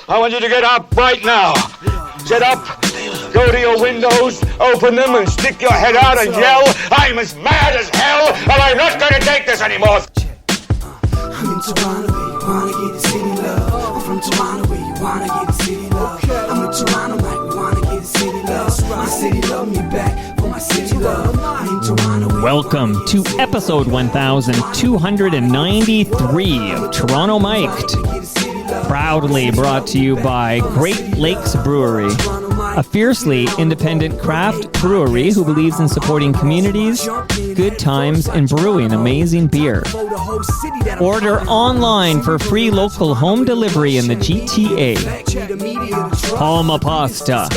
I want you to get up right now. Get up, go to your windows, open them, and stick your head out and yell, I'm as mad as hell, and I'm not going to take this anymore. I'm in Toronto, where you wanna get the city love. I'm from Toronto, where you wanna get the city love. I'm in Toronto, like we wanna get the city love. My city love me back for my city love. I'm in Toronto. Welcome to episode 1293 of Toronto Mic'd. Proudly brought to you by Great Lakes Brewery, a fiercely independent craft brewery who believes in supporting communities, good times, and brewing amazing beer. Order online for free local home delivery in the GTA. Palma Pasta.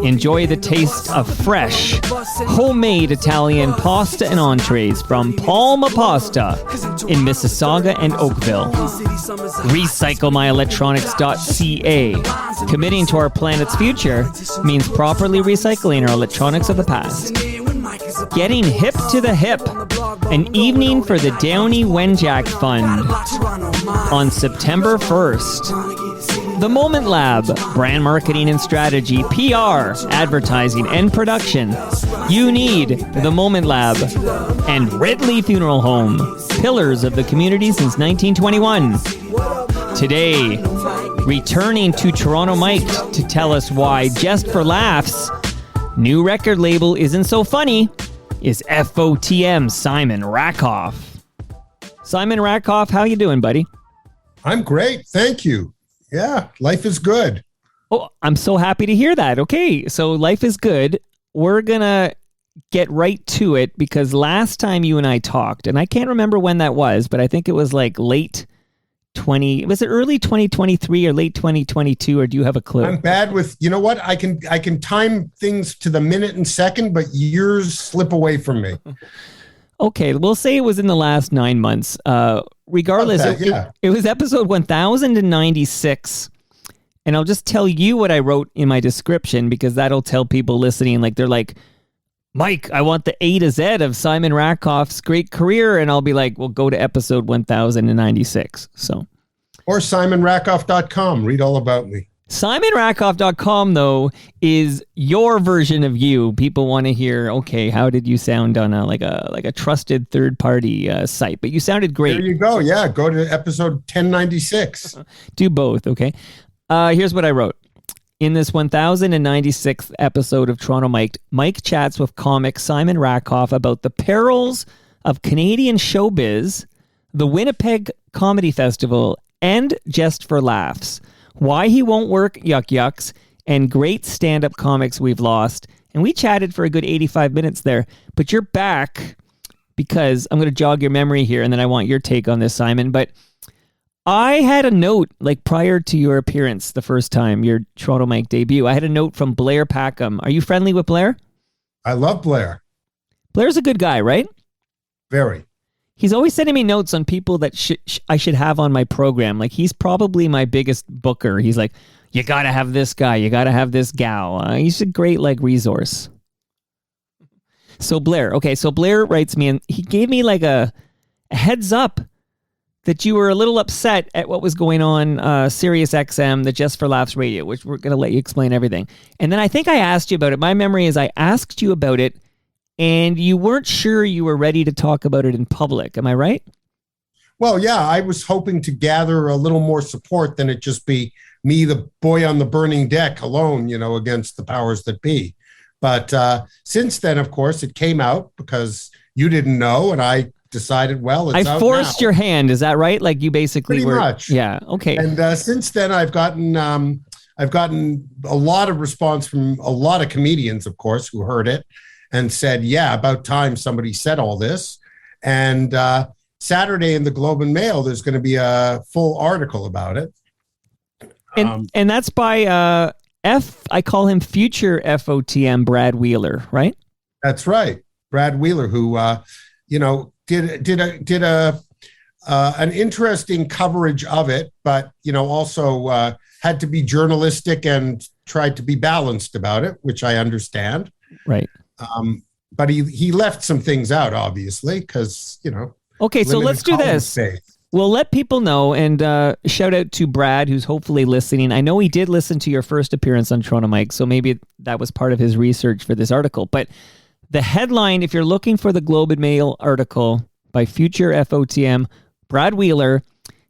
Enjoy the taste of fresh, homemade Italian pasta and entrees from Palma Pasta in Mississauga and Oakville. RecycleMyElectronics.ca. Committing to our planet's future means properly recycling our electronics of the past. Getting hip to the hip. An evening for the Downey Wenjack Fund on September 1st. The Moment Lab, brand marketing and strategy, PR, advertising, and production. You need The Moment Lab. And Ridley Funeral Home, pillars of the community since 1921. Today, returning to Toronto Mic'd to tell us why Just for Laughs' new record label isn't so funny is FOTM Simon Rakoff. Simon Rakoff, how you doing, buddy? I'm great, thank you. Yeah, life is good. Oh, I'm so happy to hear that. Okay, so life is good. We're going to get right to it because last time you and I talked, and I can't remember when that was, but I think it was like was it early 2023 or late 2022, or do you have a clue? I'm bad with, you know what? I can time things to the minute and second, but years slip away from me. Okay, we'll say it was in the last 9 months. Regardless, it was episode 1096. And I'll just tell you what I wrote in my description because that'll tell people listening, like they're like, Mike, I want the A to Z of Simon Rakoff's great career. And I'll be like, well, go to episode 1096. So, or SimonRakoff.com. Read all about me. SimonRakoff.com, though, is your version of you. People want to hear, okay, how did you sound on a trusted third-party site? But you sounded great. There you go. Yeah, go to episode 1096. Do both, okay? Here's what I wrote. In this 1096th episode of Toronto Mic'd, Mike chats with comic Simon Rakoff about the perils of Canadian showbiz, the Winnipeg Comedy Festival, and Just for Laughs. Why he won't work Yuck Yucks, and great stand-up comics we've lost. And we chatted for a good 85 minutes there. But you're back because I'm going to jog your memory here, and then I want your take on this, Simon. But I had a note, like prior to your appearance the first time, your Toronto Mike debut, I had a note from Blair Packham. Are you friendly with Blair? I love Blair. Blair's a good guy, right? Very. He's always sending me notes on people that I should have on my program. Like, he's probably my biggest booker. He's like, you got to have this guy. You got to have this gal. He's a great, resource. So Blair writes me, and he gave me, a heads up that you were a little upset at what was going on Sirius XM, the Just for Laughs radio, which we're going to let you explain everything. And then I think I asked you about it. My memory is I asked you about it, and you weren't sure you were ready to talk about it in public. Am I right? Well, yeah, I was hoping to gather a little more support than it just be me, the boy on the burning deck alone, against the powers that be. But since then, of course, it came out because you didn't know, and I decided, well, it's out now. I forced your hand. Is that right? Like you basically Pretty much. Yeah. Okay. And since then, I've gotten a lot of response from a lot of comedians, of course, who heard it and said, yeah, about time somebody said all this. And Saturday in the Globe and Mail, there's going to be a full article about it. And that's by I call him future FOTM Brad Wheeler, right? That's right. Brad Wheeler, who, did an interesting coverage of it, but, also had to be journalistic and tried to be balanced about it, which I understand. Right. But he left some things out, obviously, because, Okay, so let's do this. Well, let people know, and shout out to Brad, who's hopefully listening. I know he did listen to your first appearance on Toronto Mike, so maybe that was part of his research for this article. But the headline, if you're looking for the Globe and Mail article by Future FOTM, Brad Wheeler,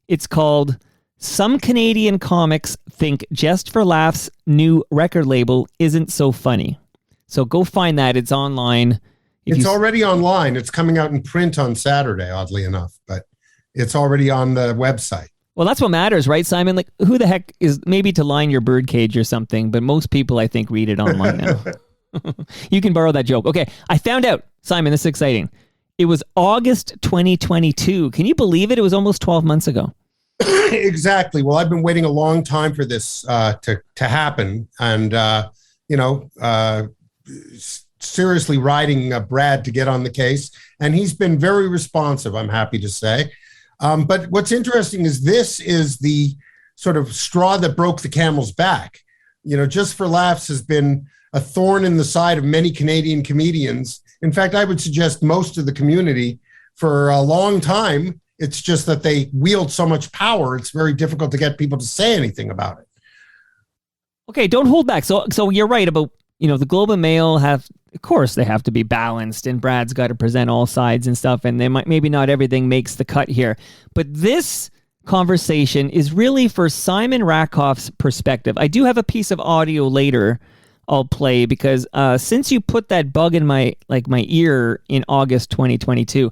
it's called "Some Canadian Comics Think Just for Laughs' New Record Label Isn't So Funny." So go find that. It's online. It's already online. It's coming out in print on Saturday, oddly enough, but it's already on the website. Well, that's what matters, right, Simon? Like, who the heck is, maybe to line your birdcage or something, but most people, I think, read it online now. You can borrow that joke. Okay, I found out, Simon, this is exciting. It was August 2022. Can you believe it? It was almost 12 months ago. Exactly. Well, I've been waiting a long time for this to happen. And, seriously riding Brad to get on the case. And he's been very responsive, I'm happy to say. But what's interesting is this is the sort of straw that broke the camel's back. Just for Laughs has been a thorn in the side of many Canadian comedians. In fact, I would suggest most of the community for a long time. It's just that they wield so much power. It's very difficult to get people to say anything about it. Okay, don't hold back. So you're right about, the Globe and Mail of course they have to be balanced, and Brad's got to present all sides and stuff, and maybe not everything makes the cut here. But this conversation is really for Simon Rakoff's perspective. I do have a piece of audio later I'll play because since you put that bug in my ear in August 2022,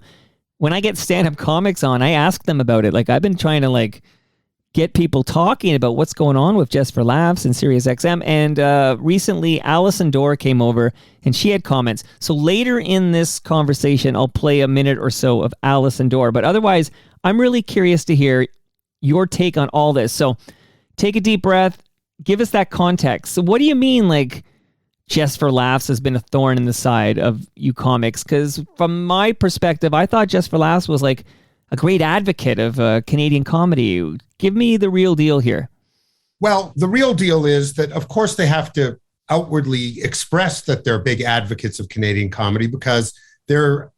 when I get stand-up comics on, I ask them about it. Like, I've been trying to get people talking about what's going on with Just for Laughs and SiriusXM. And recently, Alison Dorr came over and she had comments. So later in this conversation, I'll play a minute or so of Alison Dorr. But otherwise, I'm really curious to hear your take on all this. So take a deep breath. Give us that context. So what do you mean, Just for Laughs has been a thorn in the side of you comics? Because from my perspective, I thought Just for Laughs was a great advocate of Canadian comedy. Give me the real deal here. Well, the real deal is that, of course, they have to outwardly express that they're big advocates of Canadian comedy because their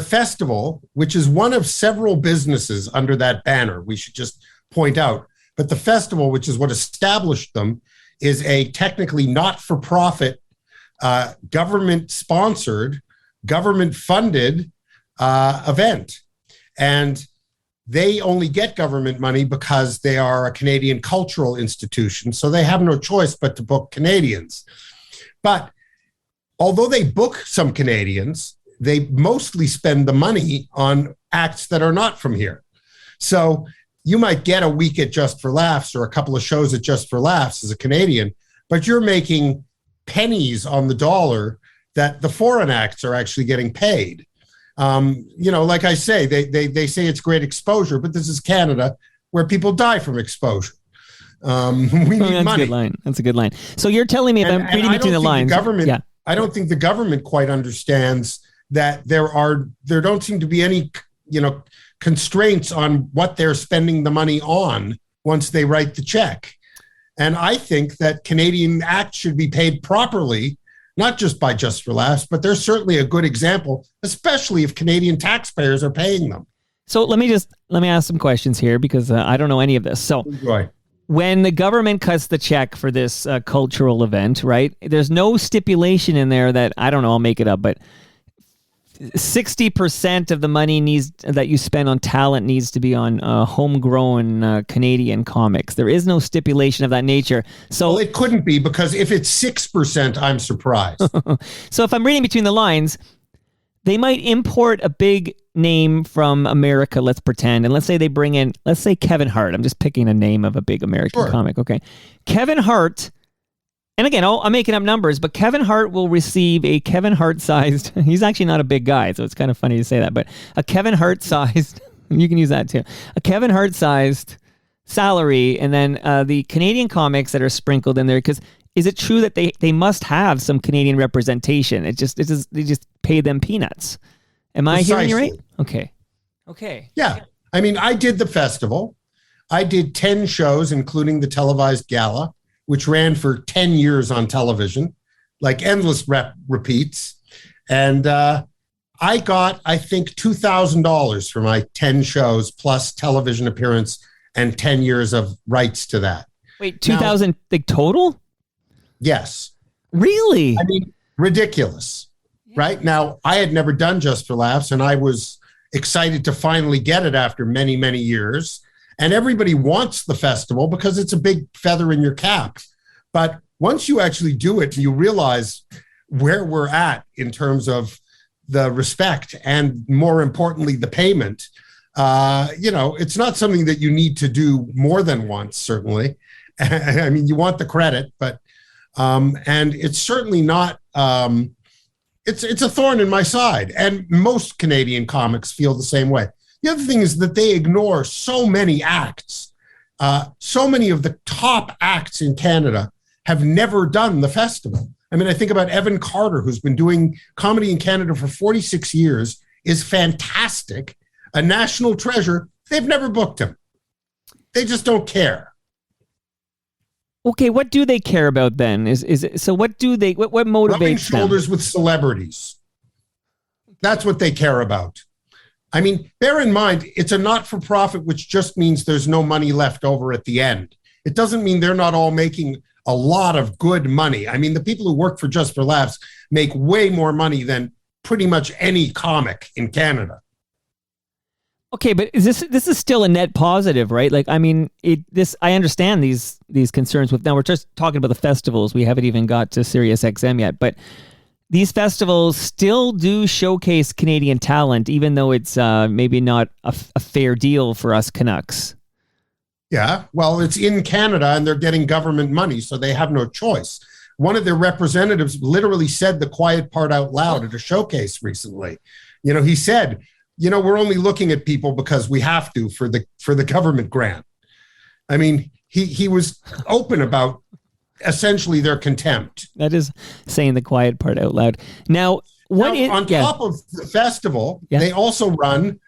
festival, which is one of several businesses under that banner, we should just point out. But the festival, which is what established them, is a technically not-for-profit, government-sponsored, government-funded event. And they only get government money because they are a Canadian cultural institution. So they have no choice but to book Canadians. But although they book some Canadians, they mostly spend the money on acts that are not from here. So you might get a week at Just for Laughs or a couple of shows at Just for Laughs as a Canadian, but you're making pennies on the dollar that the foreign acts are actually getting paid. Like I say, they say it's great exposure, but this is Canada where people die from exposure. We need that's money. A good line. That's a good line. So you're telling me if I'm reading between the lines. I don't think the government quite understands that there don't seem to be any, constraints on what they're spending the money on once they write the check. And I think that Canadian acts should be paid properly, not just by Just for Laughs, but they're certainly a good example, especially if Canadian taxpayers are paying them. So let me ask some questions here because I don't know any of this. So when the government cuts the check for this cultural event, right, there's no stipulation in there that, I don't know, I'll make it up, but 60% of the money that you spend on talent needs to be on homegrown Canadian comics. There is no stipulation of that nature. So it couldn't be, because if it's 6%, I'm surprised. So if I'm reading between the lines, they might import a big name from America, let's pretend, and let's say they bring in, let's say Kevin Hart. I'm just picking a name of a big American comic. Okay. Kevin Hart. And again, I'm making up numbers, but Kevin Hart will receive a Kevin Hart-sized, he's actually not a big guy, so it's kind of funny to say that, but a Kevin Hart-sized, you can use that too, a Kevin Hart-sized salary, and then the Canadian comics that are sprinkled in there, because is it true that they must have some Canadian representation? They just pay them peanuts. Am I hearing you right? Okay. Yeah. I mean, I did the festival. I did 10 shows, including the televised gala, which ran for 10 years on television, like endless repeats. And I I got, I think, $2,000 for my 10 shows plus television appearance and 10 years of rights to that. Wait, 2,000 like total? Yes. Really? I mean, ridiculous, right? Now, I had never done Just for Laughs, and I was excited to finally get it after many, many years. And everybody wants the festival because it's a big feather in your cap. But once you actually do it, you realize where we're at in terms of the respect and, more importantly, the payment. It's not something that you need to do more than once, certainly. I mean, you want the credit, but and it's certainly not. It's a thorn in my side, and most Canadian comics feel the same way. The other thing is that they ignore so many acts. So many of the top acts in Canada have never done the festival. I mean, I think about Evan Carter, who's been doing comedy in Canada for 46 years, is fantastic, a national treasure. They've never booked him. They just don't care. Okay, what do they care about then? So what motivates Rubbing them? shoulders with celebrities. That's what they care about. I mean, bear in mind, it's a not-for-profit, which just means there's no money left over at the end. It doesn't mean they're not all making a lot of good money. I mean, the people who work for Just for Laughs make way more money than pretty much any comic in Canada. Okay, but this is still a net positive, right? Like, I mean, I understand these concerns with. Now we're just talking about the festivals. We haven't even got to Sirius XM yet, but these festivals still do showcase Canadian talent, even though it's maybe not a fair deal for us Canucks. Yeah, well, it's in Canada and they're getting government money, so they have no choice. One of their representatives literally said the quiet part out loud at a showcase recently. He said, we're only looking at people because we have to for the government grant. I mean, he was open about essentially their contempt. That is saying the quiet part out loud. Now, on top of the festival, they also run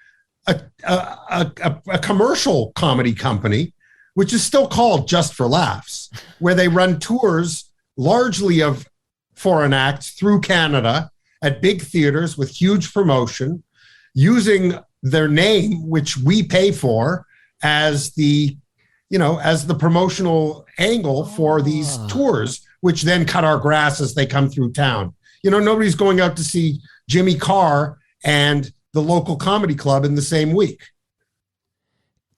a commercial comedy company, which is still called Just for Laughs, where they run tours largely of foreign acts through Canada at big theaters with huge promotion, using their name, which we pay for, as the promotional angle for these tours, which then cut our grass as they come through town. Nobody's going out to see Jimmy Carr and the local comedy club in the same week.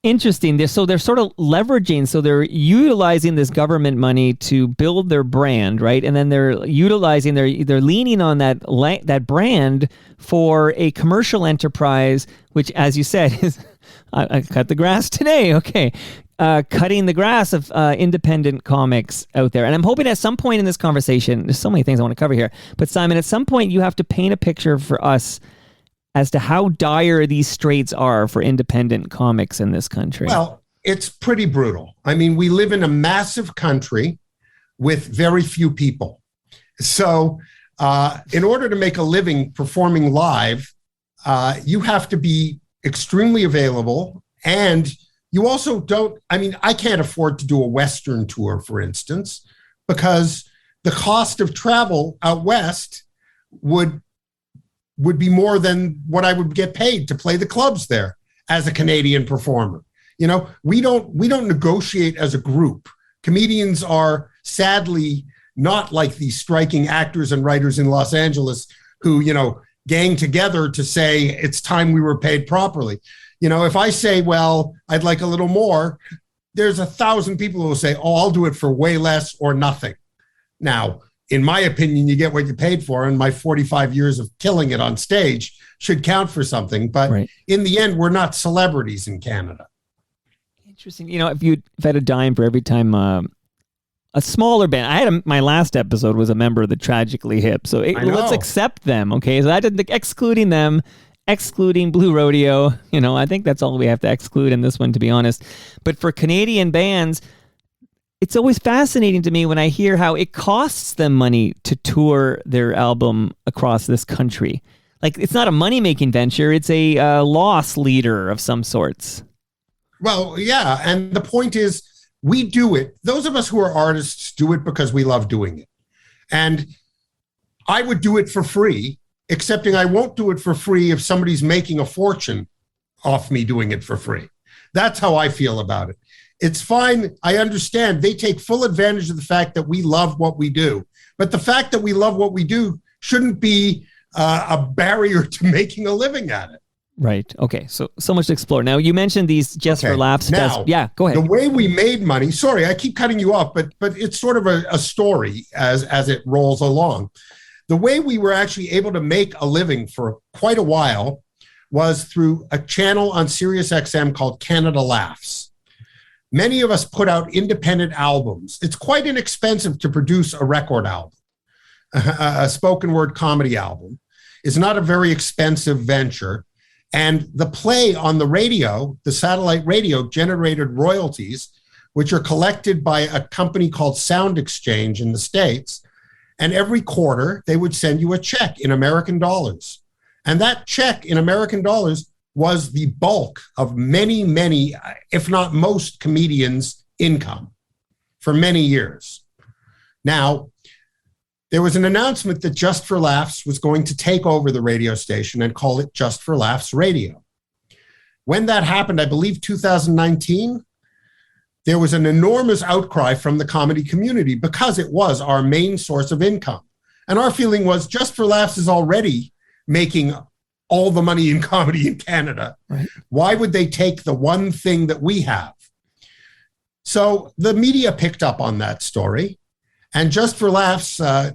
Interesting. So they're sort of leveraging, so they're utilizing this government money to build their brand, right? And then they're leaning on that brand for a commercial enterprise, which, as you said, is I cut the grass today. Okay. Cutting the grass of independent comics out there. And I'm hoping at some point in this conversation, there's so many things I want to cover here, but Simon, at some point you have to paint a picture for us as to how dire these straits are for independent comics in this country. Well, it's pretty brutal. I mean, we live in a massive country with very few people. So in order to make a living performing live, you have to be extremely available. And you also I can't afford to do a Western tour, for instance, because the cost of travel out West would be more than what I would get paid to play the clubs there as a Canadian performer. We don't negotiate as a group. Comedians are sadly not like these striking actors and writers in Los Angeles who, gang together to say it's time we were paid properly. If I say, well, I'd like a little more, there's 1,000 people who will say, oh, I'll do it for way less or nothing. Now, in my opinion, you get what you paid for, and my 45 years of killing it on stage should count for something. But in the end, we're not celebrities in Canada. Interesting. If you had a dime for every time a smaller band, my last episode was a member of the Tragically Hip, so let's accept them. Okay, so excluding them, excluding Blue Rodeo. I think that's all we have to exclude in this one, to be honest. But for Canadian bands, it's always fascinating to me when I hear how it costs them money to tour their album across this country. Like, it's not a money-making venture. It's a loss leader of some sorts. Well, yeah. And the point is, we do it. Those of us who are artists do it because we love doing it. And I would do it for free excepting I won't do it for free if somebody's making a fortune off me doing it for free. That's how I feel about it. It's fine. I understand they take full advantage of the fact that we love what we do. But the fact that we love what we do shouldn't be a barrier to making a living at it. Right. Okay. So much to explore. Now, you mentioned these Just for Laughs. Now, yeah, go ahead. The way we made money, sorry, I keep cutting you off, but it's sort of a story as it rolls along. The way we were actually able to make a living for quite a while was through a channel on Sirius XM called Canada Laughs. Many of us put out independent albums. It's quite inexpensive to produce a record album. A spoken word comedy album is not a very expensive venture. And the play on the radio, the satellite radio, generated royalties, which are collected by a company called Sound Exchange in the States. And every quarter, they would send you a check in American dollars. And that check in American dollars was the bulk of many, many, if not most comedians' income for many years. Now, there was an announcement that Just for Laughs was going to take over the radio station and call it Just for Laughs Radio. When that happened, I believe 2019, there was an enormous outcry from the comedy community because it was our main source of income. And our feeling was Just for Laughs is already making all the money in comedy in Canada. Right. Why would they take the one thing that we have? So the media picked up on that story. And Just for Laughs, at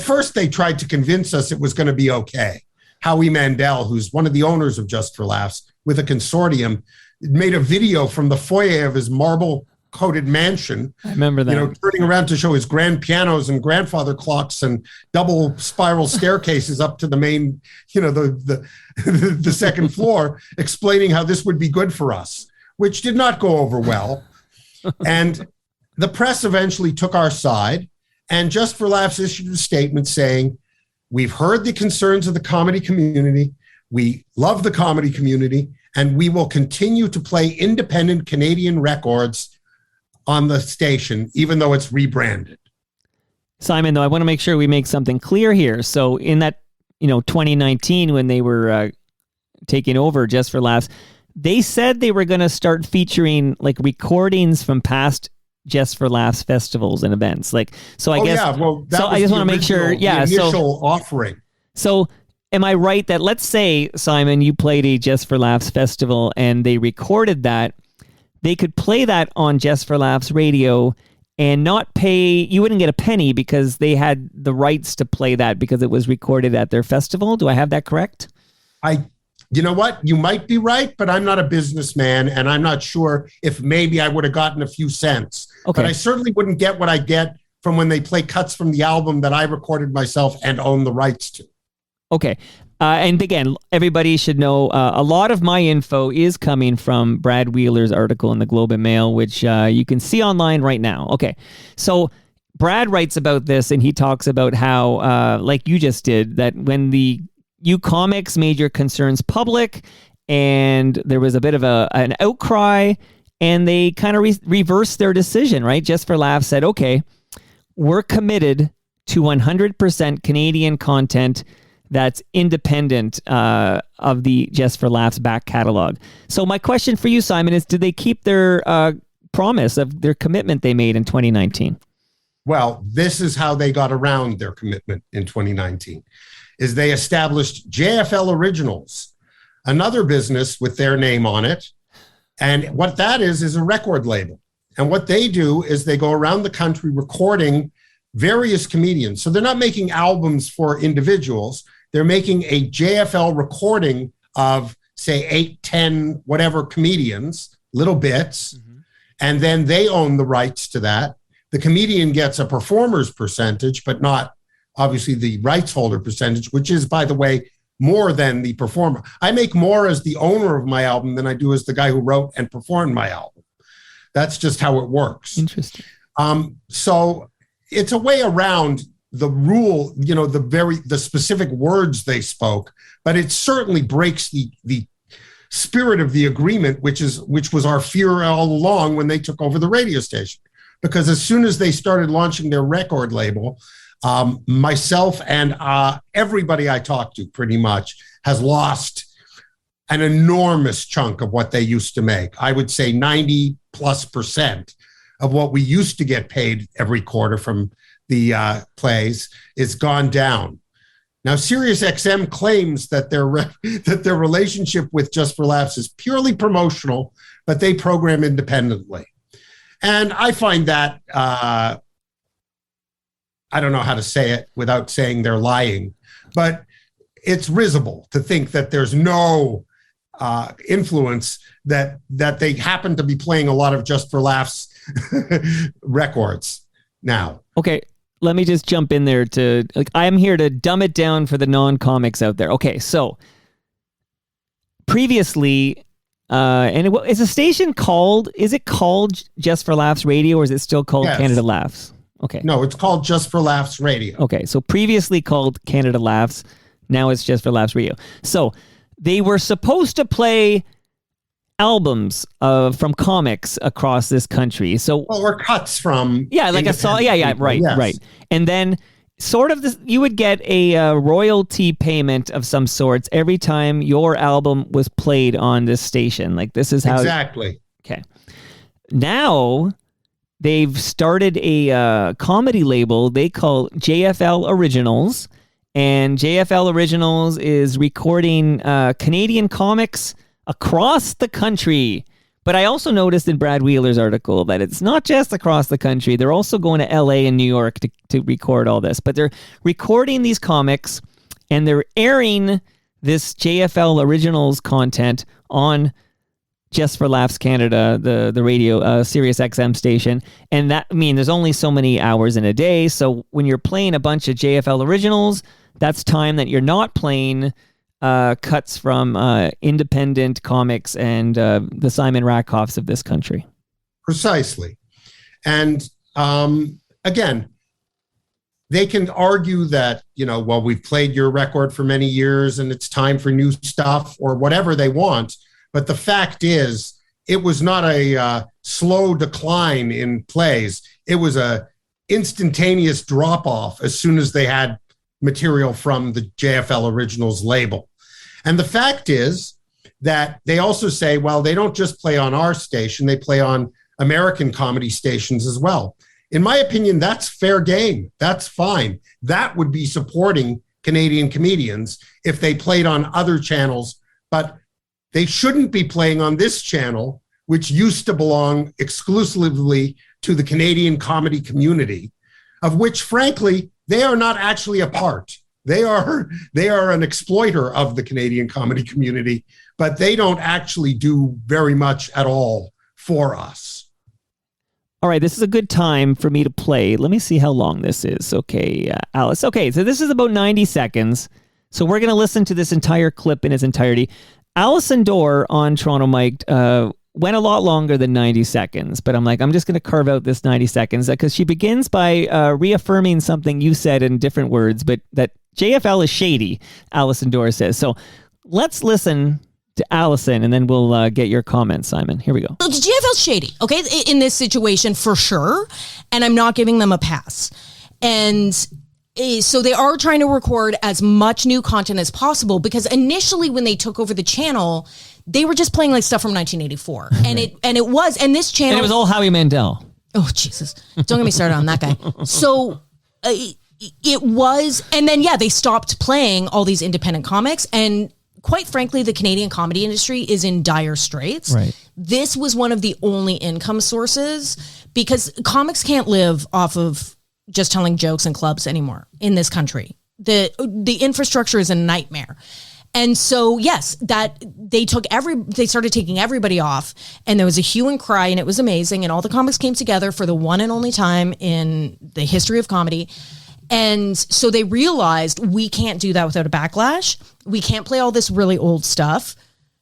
first they tried to convince us it was going to be okay. Howie Mandel, who's one of the owners of Just for Laughs, with a consortium, made a video from the foyer of his marble-coated mansion. I remember that. Turning around to show his grand pianos and grandfather clocks and double spiral staircases up to the main, the second floor, explaining how this would be good for us, which did not go over well. And the press eventually took our side, and Just for Laughs issued a statement saying, we've heard the concerns of the comedy community, we love the comedy community, and we will continue to play independent Canadian records on the station, even though it's rebranded. Simon, though, I want to make sure we make something clear here. So in that, 2019, when they were taking over Just for Laughs, they said they were going to start featuring like recordings from past Just for Laughs festivals and events. I just want to make sure. Yeah. The initial offering. So am I right that, let's say, Simon, you played a Just for Laughs festival and they recorded that, they could play that on Just for Laughs radio and not pay, you wouldn't get a penny because they had the rights to play that because it was recorded at their festival. Do I have that correct? You know what? You might be right, but I'm not a businessman, and I'm not sure if maybe I would have gotten a few cents. Okay. But I certainly wouldn't get what I get from when they play cuts from the album that I recorded myself and own the rights to. Okay. And again, everybody should know a lot of my info is coming from Brad Wheeler's article in the Globe and Mail, which you can see online right now. Okay. So Brad writes about this, and he talks about how, like you just did, that when the U-Comics made your concerns public, and there was a bit of an outcry, and they kind of reversed their decision, right? Just for Laughs said, okay, we're committed to 100% Canadian content that's independent of the Just for Laughs back catalog. So my question for you, Simon, is did they keep their promise of their commitment they made in 2019? Well, this is how they got around their commitment in 2019. Is they established JFL Originals, another business with their name on it. And what that is a record label. And what they do is they go around the country recording various comedians. So they're not making albums for individuals. They're making a JFL recording of, say, 8, 10, whatever comedians, little bits. Mm-hmm. And then they own the rights to that. The comedian gets a performer's percentage, but not obviously the rights holder percentage, which is, by the way, more than the performer. I make more as the owner of my album than I do as the guy who wrote and performed my album. That's just how it works. Interesting. So it's a way around the rule, the specific words they spoke, but it certainly breaks the spirit of the agreement, which was our fear all along when they took over the radio station. Because as soon as they started launching their record label, Myself and everybody I talk to pretty much has lost an enormous chunk of what they used to make. I would say 90+% of what we used to get paid every quarter from the plays is gone down. Now, SiriusXM claims that their relationship with Just for Laughs is purely promotional, but they program independently. And I find that, I don't know how to say it without saying they're lying, but it's risible to think that there's no influence, that they happen to be playing a lot of Just for Laughs records now. Okay, let me just jump in there I'm here to dumb it down for the non-comics out there. Okay, so previously, is a station called Just for Laughs Radio, or is it still called Canada Laughs? Okay. No, it's called Just for Laughs Radio. Okay, so previously called Canada Laughs, now it's Just for Laughs Radio. So they were supposed to play albums from comics across this country. So or cuts from like a song. Yeah, right. And then sort of this, you would get a royalty payment of some sorts every time your album was played on this station. Like this is how exactly. Okay. Now they've started a comedy label they call JFL Originals, and JFL Originals is recording Canadian comics across the country. But I also noticed in Brad Wheeler's article that it's not just across the country. They're also going to LA and New York to record all this. But they're recording these comics and they're airing this JFL Originals content on Just for Laughs Canada, the radio Sirius XM station. And that, I mean, there's only so many hours in a day. So when you're playing a bunch of JFL Originals, that's time that you're not playing cuts from independent comics and the Simon Rakoffs of this country. Precisely. And again, they can argue that, well, we've played your record for many years and it's time for new stuff or whatever they want. But the fact is, it was not a slow decline in plays. It was a instantaneous drop-off as soon as they had material from the JFL Originals label. And the fact is that they also say, well, they don't just play on our station, they play on American comedy stations as well. In my opinion, that's fair game. That's fine. That would be supporting Canadian comedians if they played on other channels, but they shouldn't be playing on this channel, which used to belong exclusively to the Canadian comedy community, of which, frankly, they are not actually a part. They are an exploiter of the Canadian comedy community, but they don't actually do very much at all for us. All right, this is a good time for me to play. Let me see how long this is. Okay, Alice. Okay, so this is about 90 seconds. So we're going to listen to this entire clip in its entirety. Alison Dorr on Toronto Mike went a lot longer than 90 seconds, but I'm just going to carve out this 90 seconds because she begins by reaffirming something you said in different words, but that JFL is shady, Alison Dorr says. So let's listen to Allison, and then we'll get your comments, Simon. Here we go. JFL's shady, okay, in this situation for sure, and I'm not giving them a pass. And so they are trying to record as much new content as possible because initially when they took over the channel, they were just playing like stuff from 1984, and this channel, and it was all Howie Mandel. Oh Jesus! Don't get me started on that guy. So it was, and then they stopped playing all these independent comics, and quite frankly, the Canadian comedy industry is in dire straits. Right. This was one of the only income sources because comics can't live off of just telling jokes in clubs anymore in this country. The infrastructure is a nightmare. And so, yes, that they started taking everybody off, and there was a hue and cry, and it was amazing. And all the comics came together for the one and only time in the history of comedy. And so they realized we can't do that without a backlash. We can't play all this really old stuff.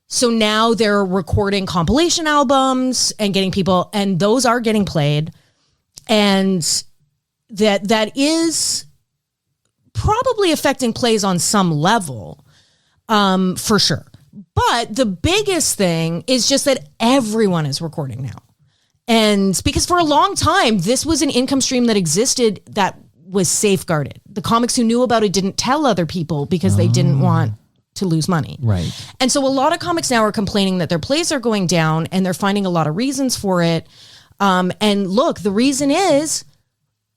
So now they're recording compilation albums and getting people, and those are getting played. And that is probably affecting plays on some level. For sure. But the biggest thing is just that everyone is recording now. And because for a long time, this was an income stream that existed that was safeguarded. The comics who knew about it didn't tell other people because they didn't want to lose money. Right. And so a lot of comics now are complaining that their plays are going down, and they're finding a lot of reasons for it. And look, the reason is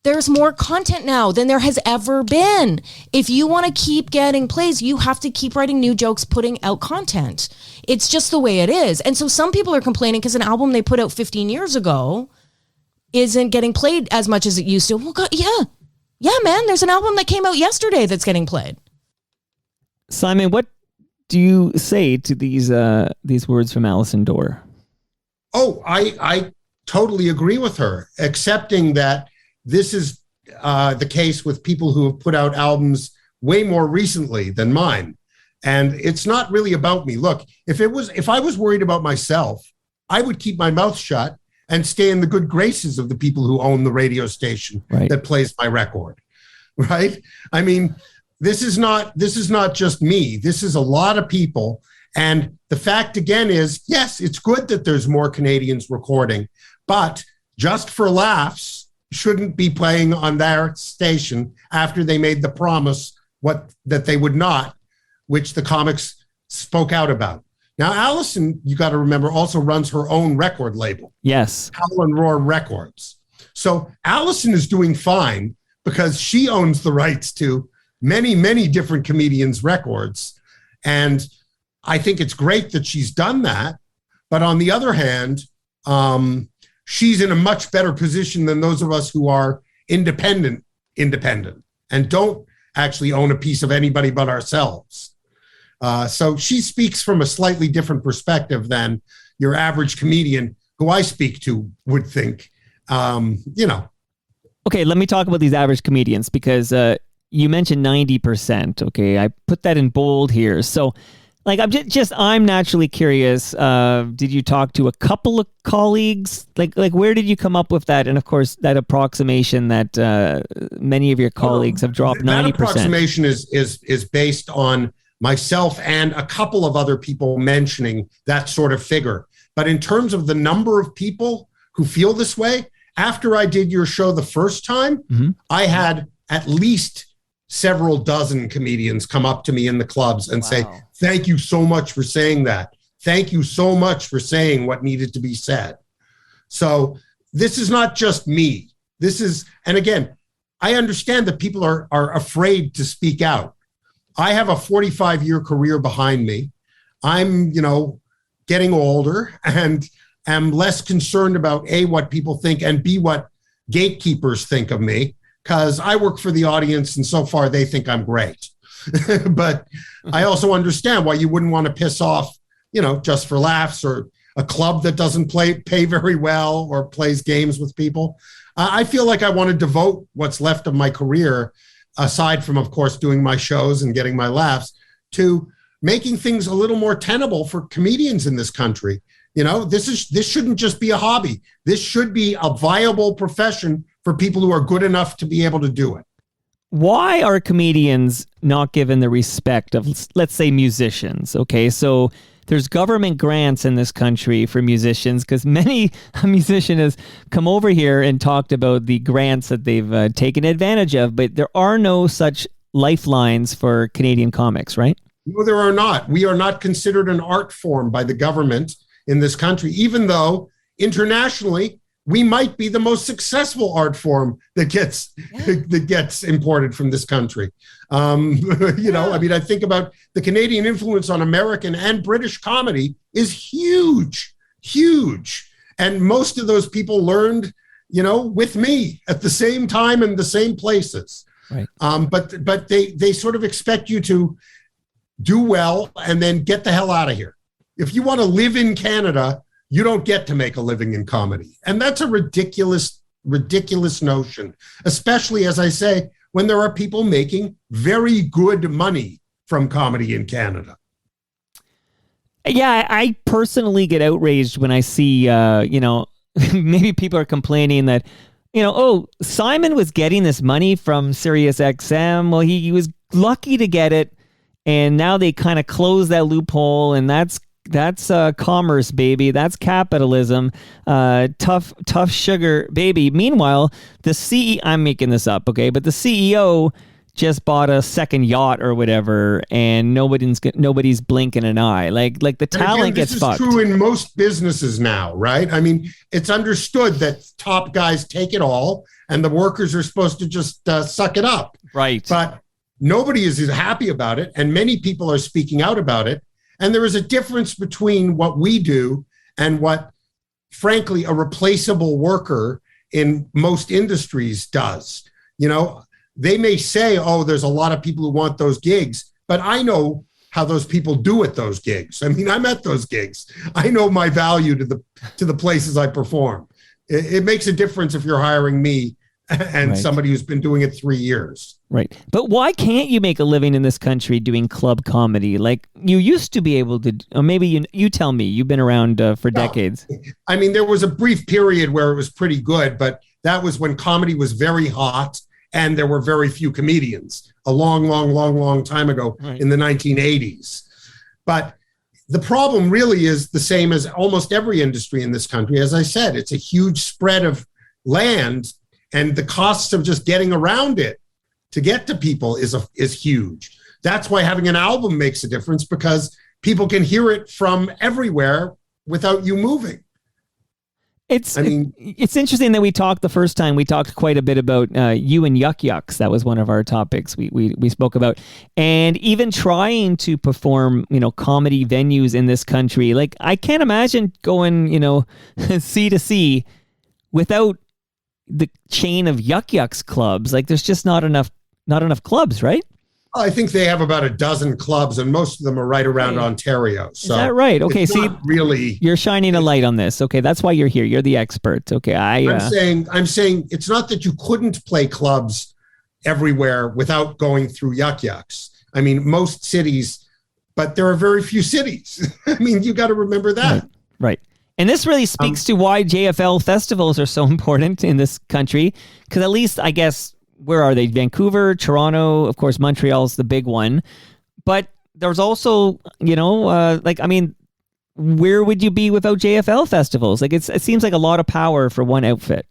there's more content now than there has ever been. If you want to keep getting plays, you have to keep writing new jokes, putting out content. It's just the way it is. And so some people are complaining because an album they put out 15 years ago isn't getting played as much as it used to. Well, God, yeah, man, there's an album that came out yesterday that's getting played. Simon, what do you say to these words from Alison Dorr? Oh, I totally agree with her, accepting that this is the case with people who have put out albums way more recently than mine. And it's not really about me. Look, if I was worried about myself, I would keep my mouth shut and stay in the good graces of the people who own the radio station that plays my record. Right? I mean, this is not just me. This is a lot of people. And the fact again is, yes, it's good that there's more Canadians recording, but Just for Laughs shouldn't be playing on their station after they made the promise that they would not, which the comics spoke out about. Now, Alison, you got to remember, also runs her own record label. Yes. Howl and Roar Records. So Alison is doing fine because she owns the rights to many, many different comedians' records. And I think it's great that she's done that. But on the other hand, she's in a much better position than those of us who are independent, and don't actually own a piece of anybody but ourselves. So she speaks from a slightly different perspective than your average comedian who I speak to would think, Okay, let me talk about these average comedians because you mentioned 90%. Okay, I put that in bold here. So, like, I'm naturally curious. Did you talk to a couple of colleagues? Like, where did you come up with that? And of course, that approximation that many of your colleagues have dropped 90%. That approximation is based on myself and a couple of other people mentioning that sort of figure. But in terms of the number of people who feel this way, after I did your show the first time, I had at least several dozen comedians come up to me in the clubs and say, thank you so much for saying that. Thank you so much for saying what needed to be said. So this is not just me. And again, I understand that people are afraid to speak out. I have a 45-year career behind me. I'm, getting older and am less concerned about A, what people think, and B, what gatekeepers think of me, because I work for the audience and so far they think I'm great. But I also understand why you wouldn't want to piss off, Just for Laughs or a club that doesn't pay very well or plays games with people. I feel like I want to devote what's left of my career, aside from, of course, doing my shows and getting my laughs, to making things a little more tenable for comedians in this country. This shouldn't just be a hobby. This should be a viable profession for people who are good enough to be able to do it. Why are comedians not given the respect of, let's say, musicians? Okay, so there's government grants in this country for musicians because many musicians has come over here and talked about the grants that they've taken advantage of, but there are no such lifelines for Canadian comics, right? No, there are not. We are not considered an art form by the government in this country, even though internationally we might be the most successful art form that gets imported from this country. I mean, I think about the Canadian influence on American and British comedy is huge. And most of those people learned, with me at the same time in the same places. Right. But they sort of expect you to do well and then get the hell out of here. If you want to live in Canada, you don't get to make a living in comedy. And that's a ridiculous notion, especially, as I say, when there are people making very good money from comedy in Canada. Yeah, I personally get outraged when I see, maybe people are complaining that, Simon was getting this money from Sirius XM. Well, he was lucky to get it. And now they kind of close that loophole, and that's commerce, baby. That's capitalism. Tough sugar, baby. Meanwhile, I'm making this up, okay, but the CEO just bought a second yacht or whatever, and nobody's blinking an eye. Like the talent gets fucked. This is true in most businesses now, right? I mean, it's understood that top guys take it all, and the workers are supposed to just suck it up. Right. But nobody is happy about it, and many people are speaking out about it. And there is a difference between what we do and what, frankly, a replaceable worker in most industries does. You know, they may say, oh, there's a lot of people who want those gigs, but I know how those people do at those gigs. I mean, I'm at those gigs. I know my value to the places I perform. It makes a difference if you're hiring me and somebody who's been doing it 3 years. Right. But why can't you make a living in this country doing club comedy? Like you used to be able to, or maybe you tell me, you've been around for decades. I mean, there was a brief period where it was pretty good, but that was when comedy was very hot and there were very few comedians a long time ago in the 1980s. But the problem really is the same as almost every industry in this country. As I said, it's a huge spread of land, and the costs of just getting around it to get to people is huge. That's why having an album makes a difference, because people can hear it from everywhere without you moving. It's interesting that we talked the first time. We talked quite a bit about you and Yuck Yucks. That was one of our topics we spoke about. And even trying to perform, comedy venues in this country. Like, I can't imagine going, sea to sea without the chain of Yuck Yucks clubs. Like, there's just not enough clubs, right? I think they have about a dozen clubs, and most of them are right around Ontario. So is that right? Okay, see, really, you're shining a light on this. Okay, that's why you're here. You're the expert. Okay, I'm saying it's not that you couldn't play clubs everywhere without going through Yuck Yucks. I mean, most cities, but there are very few cities. I mean, you got to remember that. Right. And this really speaks to why JFL festivals are so important in this country, because at least, I guess, where are they? Vancouver, Toronto, of course, Montreal's the big one. But there's also, where would you be without JFL festivals? Like, it seems like a lot of power for one outfit.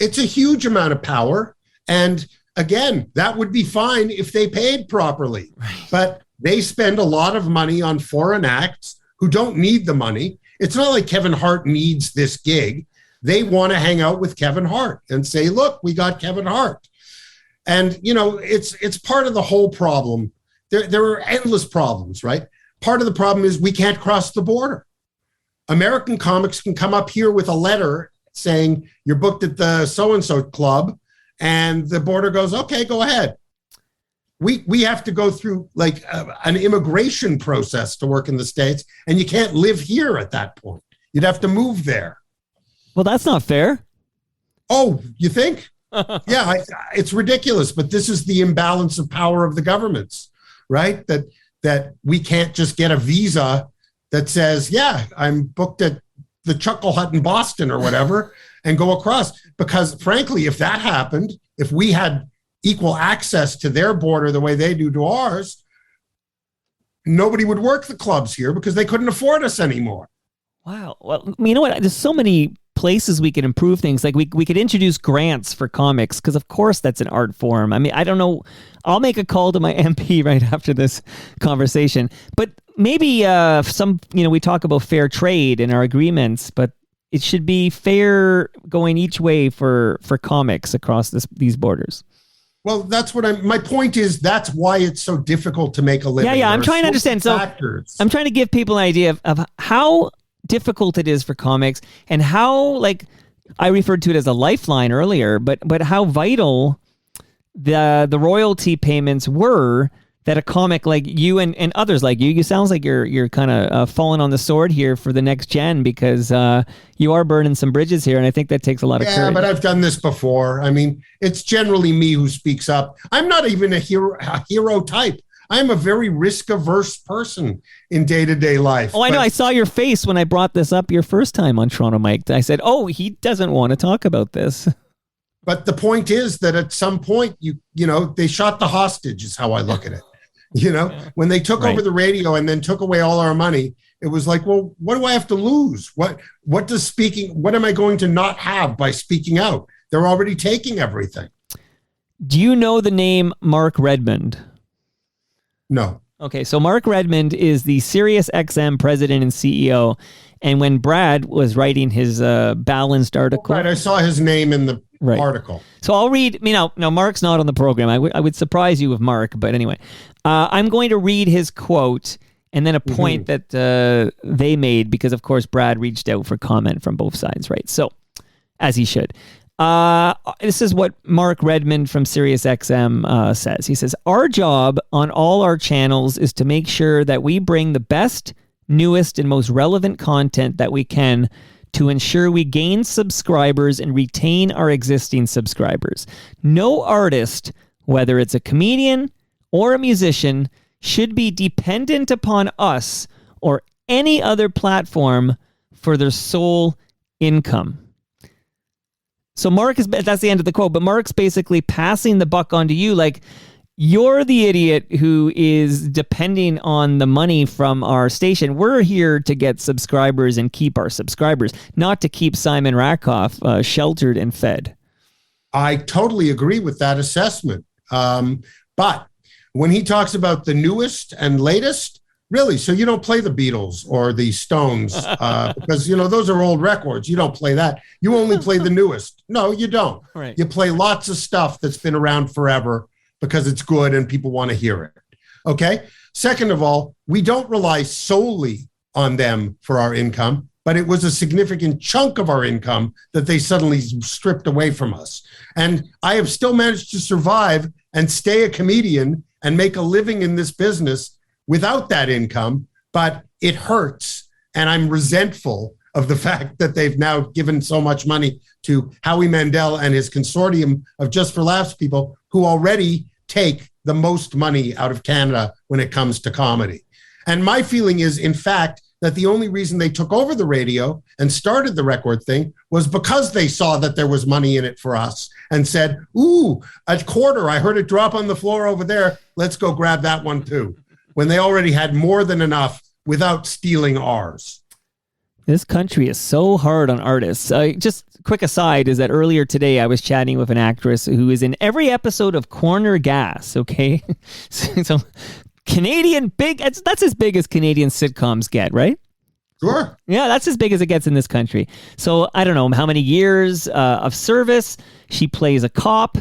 It's a huge amount of power. And again, that would be fine if they paid properly. Right. But they spend a lot of money on foreign acts who don't need the money. It's not like Kevin Hart needs this gig. They want to hang out with Kevin Hart and say, look, we got Kevin Hart. And, it's part of the whole problem. There are endless problems, right? Part of the problem is we can't cross the border. American comics can come up here with a letter saying you're booked at the so-and-so club, and the border goes, okay, go ahead. We have to go through like an immigration process to work in the States, and you can't live here at that point. You'd have to move there. Well, that's not fair. Oh, you think? Yeah, it's ridiculous. But this is the imbalance of power of the governments, right? That we can't just get a visa that says, yeah, I'm booked at the Chuckle Hut in Boston or whatever, and go across. Because frankly, if that happened, if we had equal access to their border the way they do to ours, nobody would work the clubs here because they couldn't afford us anymore. Wow. Well, you know what? There's so many places we could improve things. Like we could introduce grants for comics, because of course that's an art form. I mean, I don't know. I'll make a call to my MP right after this conversation. But maybe we talk about fair trade in our agreements, but it should be fair going each way for comics across these borders. Well, that's what my point is. That's why it's so difficult to make a living. Yeah. I'm trying to understand. Factors. So I'm trying to give people an idea of how difficult it is for comics, and how, like, I referred to it as a lifeline earlier, but how vital the royalty payments were that a comic like you and others like you sounds like you're kind of falling on the sword here for the next gen, because you are burning some bridges here, and I think that takes a lot of courage. Yeah, but I've done this before. I mean, it's generally me who speaks up. I'm not even a hero type. I'm a very risk-averse person in day-to-day life. Oh, I know. I saw your face when I brought this up your first time on Toronto Mike. I said, oh, he doesn't want to talk about this. But the point is that at some point, they shot the hostage is how I look at it. When they took over the radio and then took away all our money, it was like, well, what do I have to lose? What am I going to not have by speaking out? They're already taking everything. Do you know the name Mark Redmond? No. Okay, so Mark Redmond is the Sirius XM president and CEO. And when Brad was writing his balanced article... Right, I saw his name in the article. So I'll read... Now Mark's not on the program. I would surprise you with Mark, but anyway. I'm going to read his quote and then a point that they made because, of course, Brad reached out for comment from both sides, right? So, as he should. This is what Mark Redmond from SiriusXM says. He says, our job on all our channels is to make sure that we bring the best, newest, and most relevant content that we can to ensure we gain subscribers and retain our existing subscribers. No artist, whether it's a comedian or a musician, should be dependent upon us or any other platform for their sole income. So that's the end of the quote, but Mark's basically passing the buck onto you. Like, you're the idiot who is depending on the money from our station. We're here to get subscribers and keep our subscribers, not to keep Simon Rakoff sheltered and fed. I totally agree with that assessment. But when he talks about the newest and latest, really, so you don't play the Beatles or the Stones because, those are old records. You don't play that. You only play the newest. No, you don't. Right. You play lots of stuff that's been around forever because it's good and people want to hear it. Okay? Second of all, we don't rely solely on them for our income, but it was a significant chunk of our income that they suddenly stripped away from us. And I have still managed to survive and stay a comedian and make a living in this business without that income, but it hurts. And I'm resentful of the fact that they've now given so much money to Howie Mandel and his consortium of Just for Laughs people who already take the most money out of Canada when it comes to comedy. And my feeling is, in fact, that the only reason they took over the radio and started the record thing was because they saw that there was money in it for us and said, ooh, a quarter, I heard it drop on the floor over there. Let's go grab that one too. When they already had more than enough without stealing ours. This country is so hard on artists. Just quick aside is that earlier today I was chatting with an actress who is in every episode of Corner Gas, okay? So Canadian big, that's as big as Canadian sitcoms get, right? Sure. Yeah, that's as big as it gets in this country. So I don't know how many years of service. She plays a cop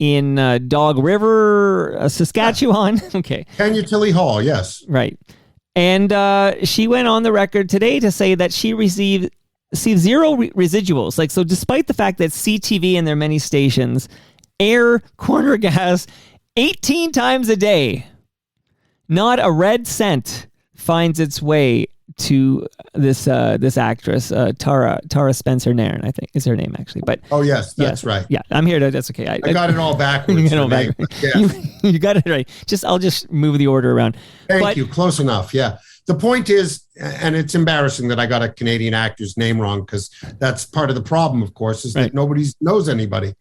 in Dog River, Saskatchewan. Yeah. Okay. Kanutilly Hall, yes. Right. And she went on the record today to say that she received zero residuals. Like, so despite the fact that CTV and their many stations air Corner Gas 18 times a day, not a red cent finds its way to this actress, Tara Spencer Nairn, I think is her name actually. But oh yes, that's right. Yeah, I'm here to. That's okay. I got it all backwards. Yeah. You got it right. I'll just move the order around. Thank you. Close enough. Yeah. The point is, and it's embarrassing that I got a Canadian actor's name wrong because that's part of the problem, of course, is that nobody knows anybody.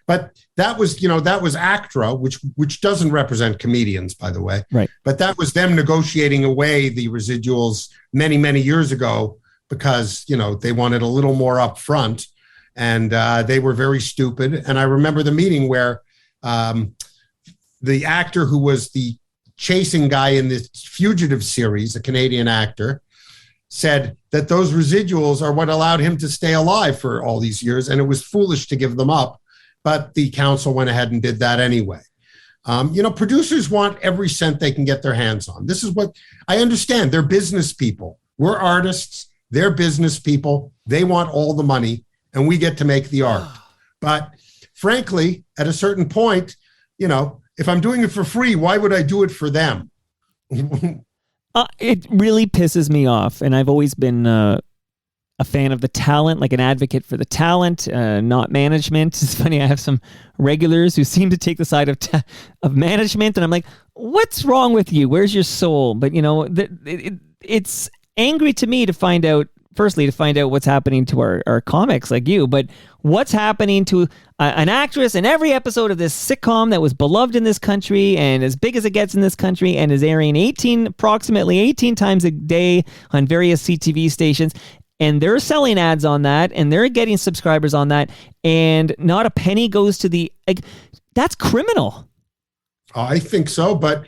But that was ACTRA, which doesn't represent comedians, by the way. Right. But that was them negotiating away the residuals many, many years ago because, they wanted a little more up front and they were very stupid. And I remember the meeting where the actor who was the chasing guy in this Fugitive series, a Canadian actor, said that those residuals are what allowed him to stay alive for all these years. And it was foolish to give them up. But the council went ahead and did that anyway. Producers want every cent they can get their hands on. This is what I understand. They're business people. We're artists. They're business people. They want all the money and we get to make the art. But frankly, at a certain point, if I'm doing it for free, why would I do it for them? It really pisses me off. And I've always been a fan of the talent, like an advocate for the talent, not management. It's funny, I have some regulars who seem to take the side of management, and I'm like, what's wrong with you? Where's your soul? But, it's angry to me to find out firstly, to find out what's happening to our comics like you, but what's happening to an actress in every episode of this sitcom that was beloved in this country and as big as it gets in this country and is airing approximately 18 times a day on various CTV stations. And they're selling ads on that and they're getting subscribers on that. And not a penny goes to that's criminal. I think so. But,